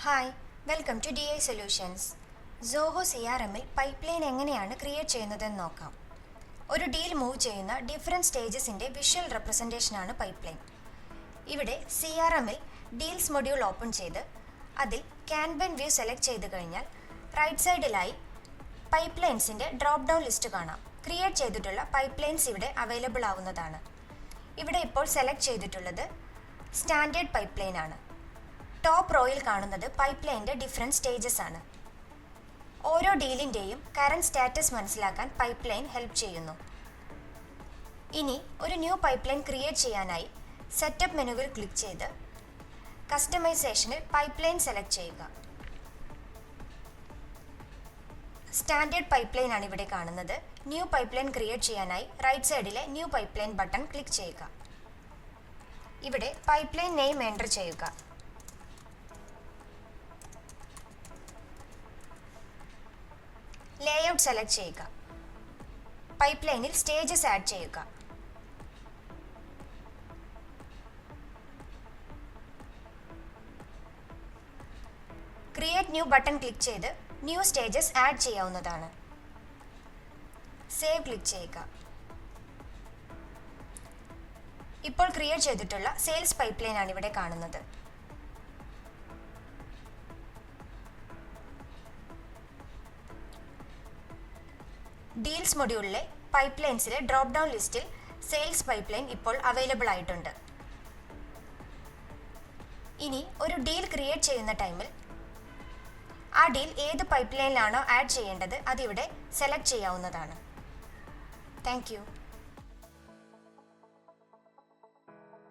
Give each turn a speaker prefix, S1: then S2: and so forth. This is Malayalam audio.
S1: Hi, welcome to DI solutions. Zoho CRMൽ പൈപ്പ്ലൈൻ എങ്ങനെയാണ് ക്രിയേറ്റ് ചെയ്യുന്നതെന്ന് നോക്കാം. ഒരു ഡീൽ മൂവ് ചെയ്യുന്ന ഡിഫറെൻറ്റ് സ്റ്റേജസിൻ്റെ വിഷ്വൽ റെപ്രസെൻറ്റേഷനാണ് പൈപ്പ്ലൈൻ. ഇവിടെ CRMൽ ഡീൽസ് മൊഡ്യൂൾ ഓപ്പൺ ചെയ്ത് അതിൽ ക്യാൻബൻ വ്യൂ സെലക്ട് ചെയ്ത് കഴിഞ്ഞാൽ റൈറ്റ് സൈഡിലായി പൈപ്പ്ലൈൻസിൻ്റെ ഡ്രോപ്പ് ഡൗൺ ലിസ്റ്റ് കാണാം. ക്രിയേറ്റ് ചെയ്തിട്ടുള്ള പൈപ്പ്ലൈൻസ് ഇവിടെ അവൈലബിൾ ആവുന്നതാണ്. ഇവിടെ ഇപ്പോൾ സെലക്ട് ചെയ്തിട്ടുള്ളത് സ്റ്റാൻഡേർഡ് പൈപ്പ്ലൈൻ ആണ്. ടോപ്പ് റോയിൽ കാണുന്നത് പൈപ്പ്ലൈൻ്റെ ഡിഫറെൻറ്റ് സ്റ്റേജസ് ആണ്. ഓരോ ഡീലിൻ്റെയും കറൻറ്റ് സ്റ്റാറ്റസ് മനസ്സിലാക്കാൻ പൈപ്പ്ലൈൻ ഹെൽപ്പ് ചെയ്യുന്നു. ഇനി ഒരു ന്യൂ പൈപ്പ്ലൈൻ ക്രിയേറ്റ് ചെയ്യാനായി സെറ്റപ്പ് മെനുവിൽ ക്ലിക്ക് ചെയ്ത് കസ്റ്റമൈസേഷനിൽ പൈപ്പ്ലൈൻ സെലക്ട് ചെയ്യുക. സ്റ്റാൻഡേർഡ് പൈപ്പ്ലൈൻ ആണ് ഇവിടെ കാണുന്നത്. ന്യൂ പൈപ്പ്ലൈൻ ക്രിയേറ്റ് ചെയ്യാനായി റൈറ്റ് സൈഡിലെ ന്യൂ പൈപ്പ്ലൈൻ ബട്ടൺ ക്ലിക്ക് ചെയ്യുക. ഇവിടെ പൈപ്പ്ലൈൻ നെയിം എൻ്റർ ചെയ്യുക. ലേഔട്ട് സെലക്ട് ചെയ്യുക. പൈപ്പ്ലൈനിൽ സ്റ്റേജസ് ആഡ് ചെയ്യുക. ക്രിയേറ്റ് ന്യൂ ബട്ടൺ ക്ലിക്ക് ചെയ്ത് ന്യൂ സ്റ്റേജസ് ആഡ് ചെയ്യാവുന്നതാണ്. സേവ് ക്ലിക്ക് ചെയ്യുക. ഇപ്പോൾ ക്രിയേറ്റ് ചെയ്തിട്ടുള്ള സെയിൽസ് പൈപ്പ്ലൈൻ ആണ് ഇവിടെ കാണുന്നത്. ഡീൽസ് മൊഡ്യൂളിലെ പൈപ്പ്ലൈൻസിലെ ഡ്രോപ്പ് ഡൗൺ ലിസ്റ്റിൽ സെയിൽസ് പൈപ്പ്ലൈൻ ഇപ്പോൾ അവൈലബിൾ ആയിട്ടുണ്ട്. ഇനി ഒരു ഡീൽ ക്രിയേറ്റ് ചെയ്യുന്ന ടൈമിൽ ആ ഡീൽ ഏത് പൈപ്പ്ലൈനിലാണോ ആഡ് ചെയ്യേണ്ടത് അതിവിടെ സെലക്ട് ചെയ്യാവുന്നതാണ്. Thank you.